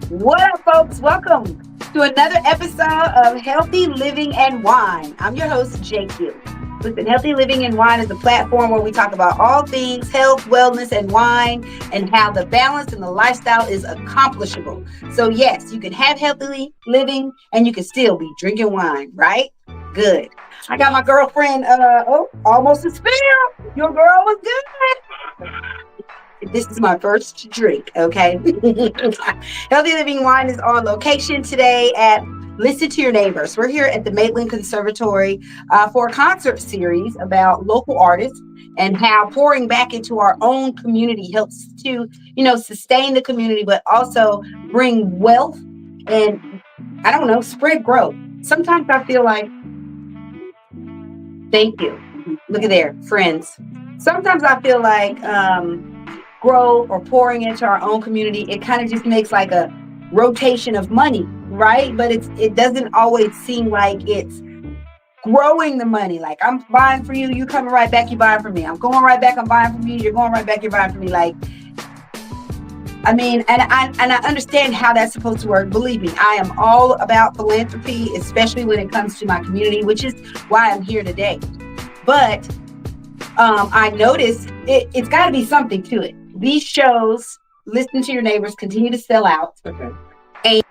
What up, folks? Welcome to another episode of Healthy Living and Wine. I'm your host, JQue. Listen, Healthy Living and Wine is a platform where we talk about all things health, wellness, and wine, and how the balance and the lifestyle is accomplishable. So, yes, you can have healthy living and you can still be drinking wine, right? Good. I got my girlfriend, almost a spill. Your girl was good. This is my first drink, okay? Healthy Living Wine is on location today at Listen to Your Neighbors. We're here at the Maitland Conservatory for a concert series about local artists and how pouring back into our own community helps to, sustain the community, but also bring wealth and, I don't know, spread growth. Sometimes I feel like, thank you. Look at there, friends. Sometimes I feel like, grow or pouring into our own community, it kind of just makes like a rotation of money, right? But it doesn't always seem like it's growing the money. Like, I'm buying for you, you coming right back, you buying from me. I'm going right back, I'm buying from you, you're going right back, you're buying from me. Like, I mean, and I understand how that's supposed to work. Believe me, I am all about philanthropy, especially when it comes to my community, which is why I'm here today. But I noticed it's got to be something to it. These shows, Listen to Your Neighbors, continue to sell out. Okay. And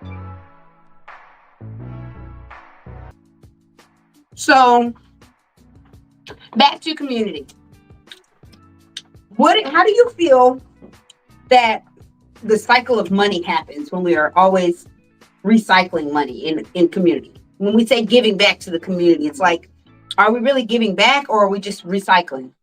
so, back to community. How do you feel that the cycle of money happens when we are always recycling money in community? When we say giving back to the community, it's like, are we really giving back or are we just recycling?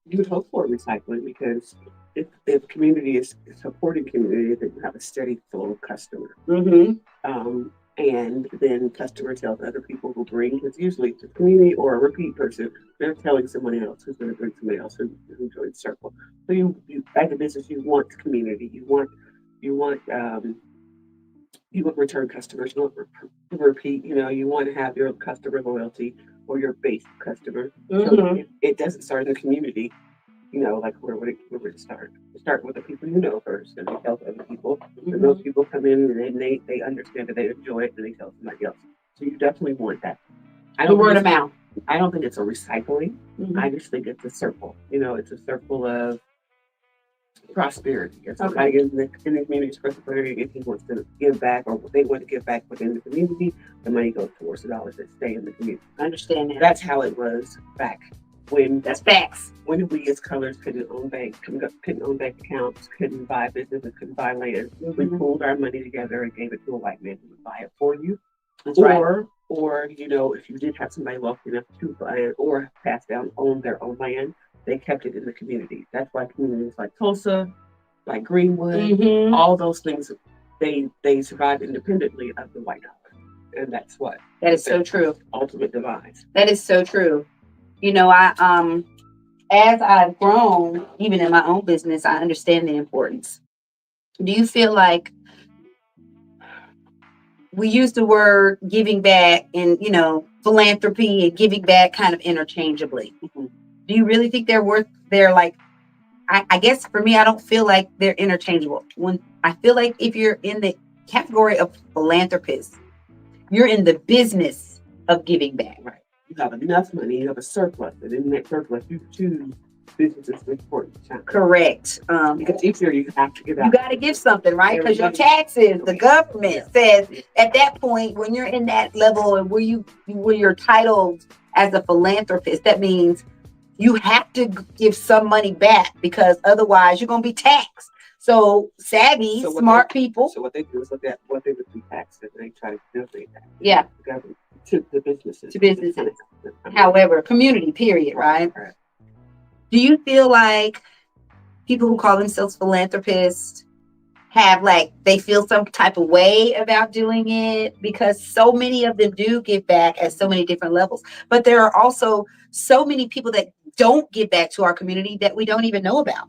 You would hope for recycling because if community is supporting community, then you have a steady flow of customer. Mm-hmm. And then customer tells other people who bring, because usually it's a community or a repeat person, they're telling someone else who's going to bring somebody else who joins the circle. So you as a business, you want community, you want return customers, you want repeat, you want to have your customer loyalty or your base customer. Mm-hmm. So it doesn't start in the community, like where would it start? You start with the people you know first, and they tell other people. Mm-hmm. And those people come in and then they understand that they enjoy it, and they tell somebody else. So you definitely want that. The word of mouth. I don't think it's a recycling. Mm-hmm. I just think it's a circle. It's a circle of prosperity. If somebody in the community is prosperity, if he wants to give back or they want to give back within the community, the money goes towards the dollars that stay in the community. I understand that. That's how it was back when. That's facts. When we as colors couldn't own bank accounts, couldn't buy businesses, couldn't buy land. We pulled our money together and gave it to a white man who would buy it for you. That's right. Or if you did have somebody wealthy enough to buy or pass down, own their own land, they kept it in the community. That's why communities like Tulsa, like Greenwood, all those things, they survive independently of the white dollar. And that's what. That is so true. Ultimate demise. That is so true. I as I've grown, even in my own business, I understand the importance. Do you feel like we use the word giving back and, philanthropy and giving back kind of interchangeably? Mm-hmm. Do you really think they're like, I guess for me, I don't feel like they're interchangeable. When I feel like if you're in the category of philanthropist, you're in the business of giving back. Right. You have enough money, you have a surplus, and in that surplus, you choose businesses to support the channel. Correct. Because each year you have to give out. You got to give something, right? Because your taxes, the government says at that point, when you're in that level and where you're titled as a philanthropist, that means you have to give some money back because otherwise you're going to be taxed. So savvy, smart people. So what they do is look at what they would be taxed and they try to donate that. Yeah. To the businesses. To businesses. However, community, period, right? Do you feel like people who call themselves philanthropists they feel some type of way about doing it? Because so many of them do give back at so many different levels. But there are also so many people that don't give back to our community that we don't even know about.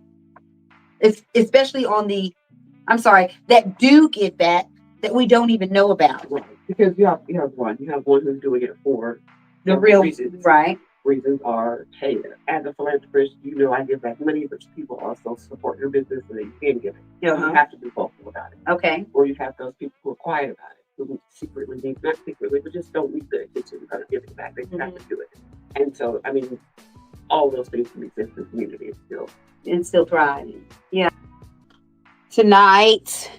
It's especially that do give back that we don't even know about. Right. Because you have one who's doing it for the real reasons. Right. Reasons are, hey, as a philanthropist, I give back money, but people also support your business and you can give it. You have to be vocal about it. Okay. Or you have those people who are quiet about it, who secretly need, not secretly, but just don't need the attention of giving back. They have to do it. And so, I mean, all those things can exist in the community and still thriving. Yeah. Tonight,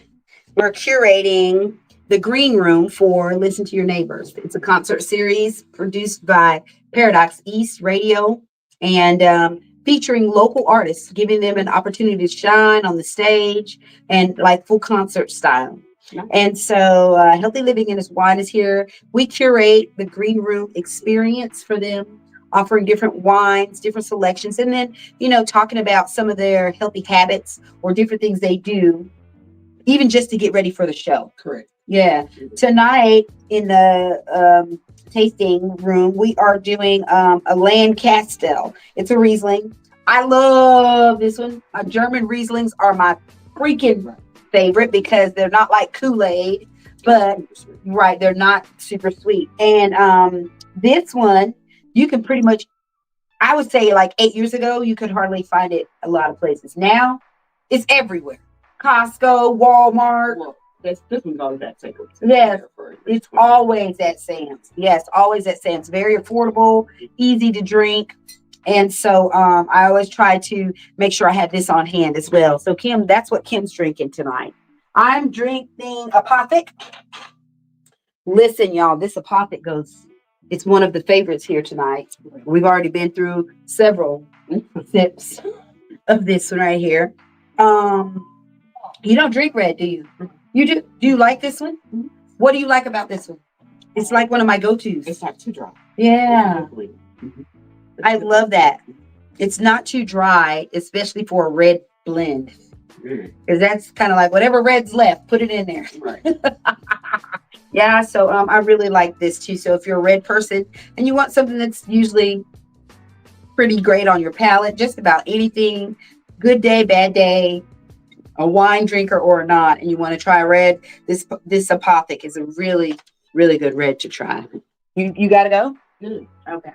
we're curating the green room for Listen to Your Neighbors. It's a concert series produced by Paradox East Radio and featuring local artists, giving them an opportunity to shine on the stage and like full concert style. Yeah. And so Healthy Living in His Wine is here. We curate the green room experience for them, offering different wines, different selections, and then, talking about some of their healthy habits or different things they do, even just to get ready for the show. Correct. Yeah. Tonight in the tasting room, we are doing a Landkastel. It's a Riesling. I love this one. German Rieslings are my freaking favorite because they're not like Kool-Aid, but right, they're not super sweet. And this one, you can pretty much, I would say like 8 years ago, you could hardly find it a lot of places. Now, it's everywhere. Costco, Walmart. Well, this one's always at Sam's. Yes, it's always at Sam's. Yes, always at Sam's. Very affordable, easy to drink. And so I always try to make sure I have this on hand as well. So Kim, that's what Kim's drinking tonight. I'm drinking Apothic. Listen, y'all, this Apothic it's one of the favorites here tonight. We've already been through several sips of this one right here. You don't drink red, do you? You do? Do you like this one? What do you like about this one? It's like one of my go-tos. It's not too dry. Yeah. I love that. It's not too dry, especially for a red blend. Because that's kind of like whatever red's left, put it in there. Right. Yeah, so I really like this too. So if you're a red person and you want something that's usually pretty great on your palate, just about anything, good day, bad day, a wine drinker or not, and you want to try red, this Apothic is a really, really good red to try. You got to go? Okay.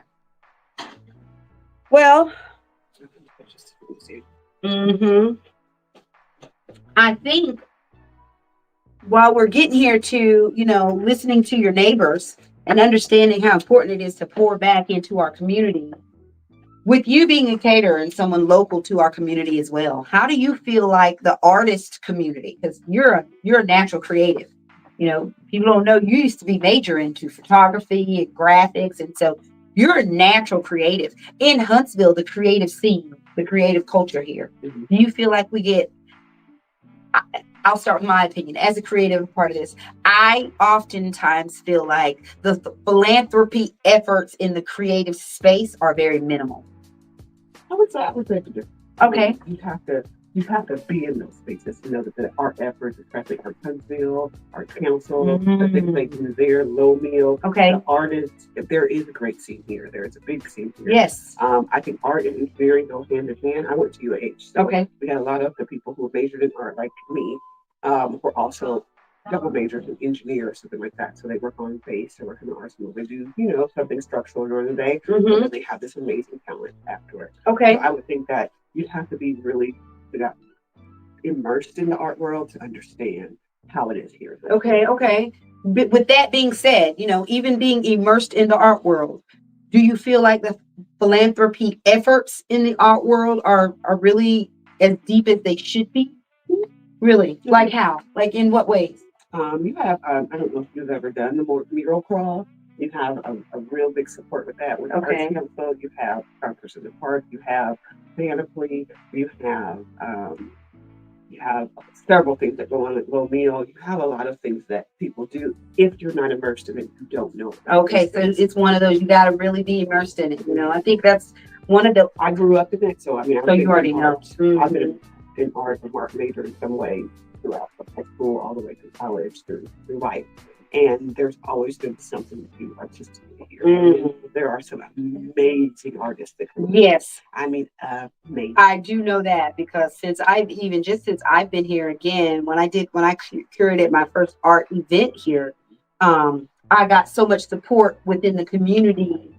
Well, I think while we're getting here to, listening to your neighbors and understanding how important it is to pour back into our community, with you being a caterer and someone local to our community as well, how do you feel like the artist community, because you're a natural creative, people don't know you used to be major into photography and graphics, and so you're a natural creative in Huntsville, the creative scene, the creative culture here. Do you feel like we get, I'll start with my opinion as a creative part of this. I oftentimes feel like the philanthropy efforts in the creative space are very minimal. I would say okay. You have to be in those spaces to know that the art efforts, especially Art Huntsville, Art Council, the things they do there, Low Meal, the artists, there is a great scene here. There is a big scene here. Yes. I think art and engineering go hand in hand. I went to UH. So we got a lot of the people who majored in art, like me, were also double majors in engineers, something like that. So they work on base, they work in the arsenal, they do, something structural during the day, and then they have this amazing talent afterwards. Okay. So I would think that you'd have to be really immersed in the art world to understand how it is here. Okay. But with that being said, even being immersed in the art world, do you feel like the philanthropy efforts in the art world are really as deep as they should be? Really? Like how? Like in what ways? You have, I don't know if you've ever done the mural crawl. You have a real big support with that. With Arts Council, you have Congress in the Park, you have Panoply, you have several things that go on at Low Meal. You have a lot of things that people do. If you're not immersed in it, you don't know. Okay, so it's one of those, you got to really be immersed in it. I think that's one of the... I grew up in it, so so you already know. I've been in art and art major in some way throughout high school, all the way through college, through life. And there's always been something to do artistically here. There are some amazing artists that come. Yes. Amazing. I do know that because since I've been here again, when I curated my first art event here, I got so much support within the community,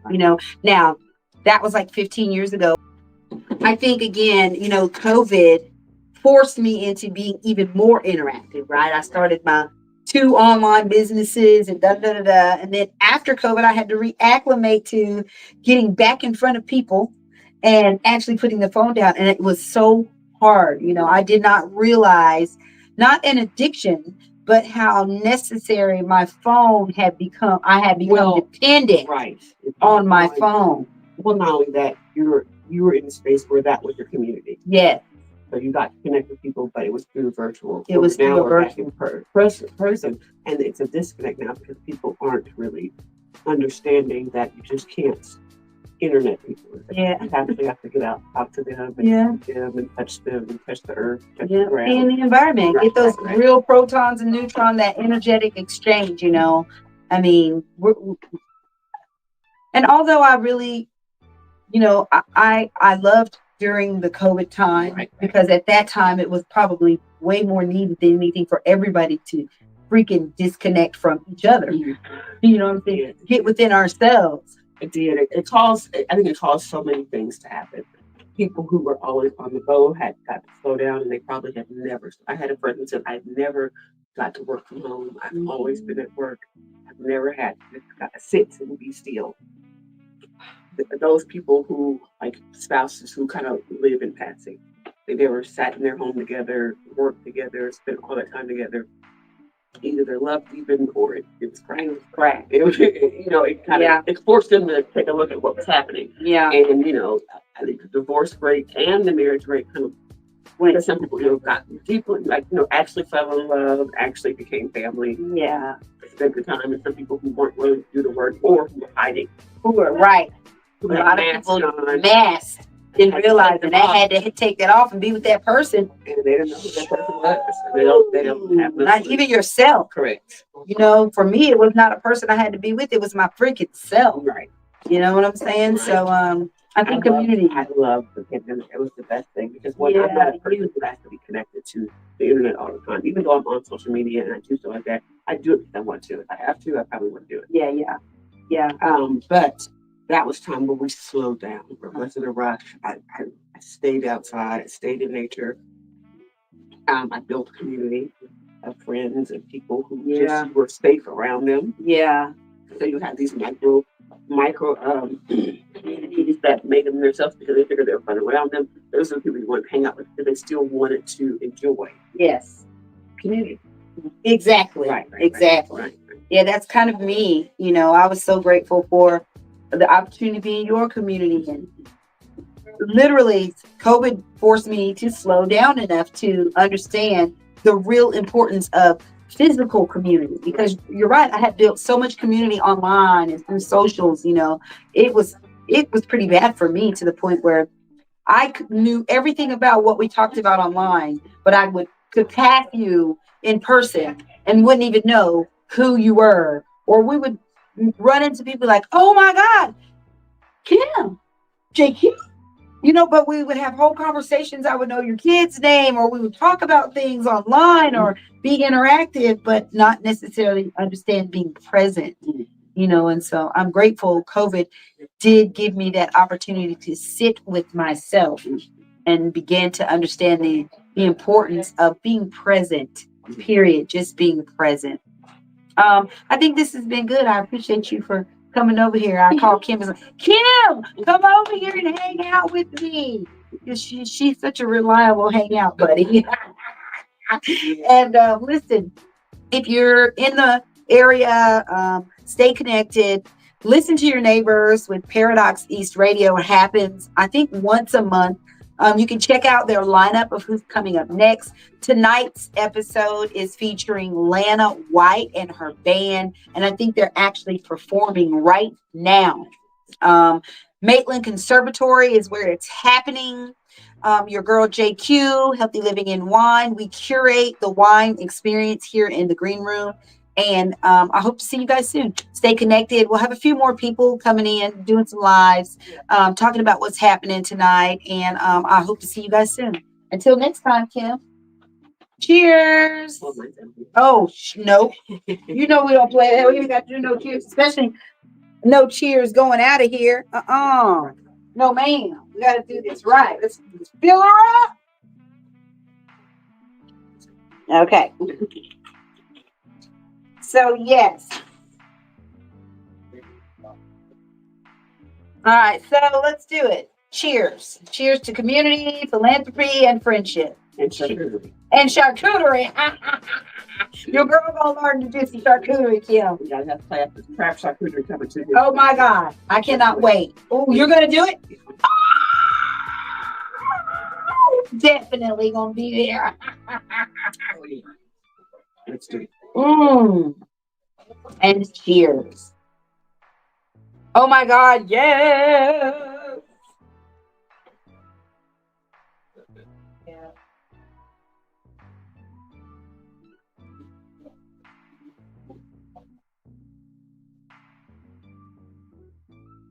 Now, that was like 15 years ago. I think again, COVID forced me into being even more interactive, right? I started my 2 online businesses and da da da da. And then after COVID, I had to reacclimate to getting back in front of people and actually putting the phone down. And it was so hard. I did not realize, not an addiction, but how necessary my phone had become. I had become dependent on my phone. Well, not only that, you were in a space where that was your community. Yes. So you got to connect with people, but it was through virtual. It was through virtual. Person. And it's a disconnect now because people aren't really understanding that you just can't internet people. Yeah. You actually have to get out, talk to them, and see them, and touch them, and touch the earth, touch the ground. Be in the environment. Get those real protons and neutrons, that energetic exchange, I mean, and although I really, I loved during the COVID time, because at that time it was probably way more needed than anything for everybody to freaking disconnect from each other. You know what I'm saying? Get within ourselves. It did. I think it caused so many things to happen. People who were always on the go had got to slow down, and they probably had never. I had a friend who said, I've never got to work from home. I've always been at work. I've never had to got to sit and be still. Those people who, like spouses who kind of live in passing, they never sat in their home together, worked together, spent all that time together. Either they're loved even, or it was cracked. It kind of it forced them to take a look at what was happening. Yeah. And I think the divorce rate and the marriage rate kind of went. Some people got deeply, actually fell in love, actually became family. Yeah. Spent the time, and some people who weren't willing to do the work or who were hiding. Who were right. A lot of people masked, didn't realize, and they had to take that off and be with that person. And they didn't know who that person was. They don't have not even yourself. Correct. For me, it was not a person I had to be with. It was my freaking self. Right. You know what I'm saying? Right. So I think community. I love the pandemic. It was the best thing because I'm not a person who has to be connected to the internet all the time. Even though I'm on social media and I do stuff like that, I do it because I want to. If I have to, I probably wouldn't do it. Yeah. But that was time where we slowed down. It wasn't a rush. I stayed outside. I stayed in nature. I built a community of friends and people who just were safe around them. Yeah. So you had these micro communities that made them themselves because they figured they were fun around them. Those are the people you want to hang out with because they still wanted to enjoy. Yes. Community. Exactly. Right. Exactly. Yeah, that's kind of me. I was so grateful for the opportunity to be in your community, and literally COVID forced me to slow down enough to understand the real importance of physical community, because you're right, I had built so much community online and through socials. It was pretty bad for me, to the point where I knew everything about what we talked about online, but I could pass you in person and wouldn't even know who you were, or we would run into people like, oh my God, Kim, JQue, but we would have whole conversations. I would know your kid's name, or we would talk about things online or be interactive, but not necessarily understand being present, and so I'm grateful COVID did give me that opportunity to sit with myself and begin to understand the importance of being present, period, just being present. I think this has been good. I appreciate you for coming over here. I call Kim and say, Kim, come over here and hang out with me. Because she's such a reliable hangout buddy. And listen, if you're in the area, stay connected. Listen to your neighbors with Paradox East Radio. It happens, I think, once a month. You can check out their lineup of who's coming up next. Tonight's episode is featuring Lana White and her band, and I think they're actually performing right now. Maitland Conservatory is where it's happening. Your girl JQue, Healthy Living in Wine. We curate the wine experience here in the green room. And I hope to see you guys soon. Stay connected. We'll have a few more people coming in, doing some lives, talking about what's happening tonight. And I hope to see you guys soon. Until next time, Kim. Cheers. Oh, no. We don't play that. We ain't got to do no cheers, especially no cheers going out of here. No, ma'am. We got to do this right. Let's fill her up. Okay. So, yes. All right. So, let's do it. Cheers. Cheers to community, philanthropy, and friendship. And charcuterie. And charcuterie. Your girl gonna learn to do some charcuterie, Kim. We gotta have class. Crab charcuterie coming to you. Oh my God. I cannot wait. Oh, you're gonna do it? Definitely gonna be there. Let's do it. And cheers. Oh my God, yeah.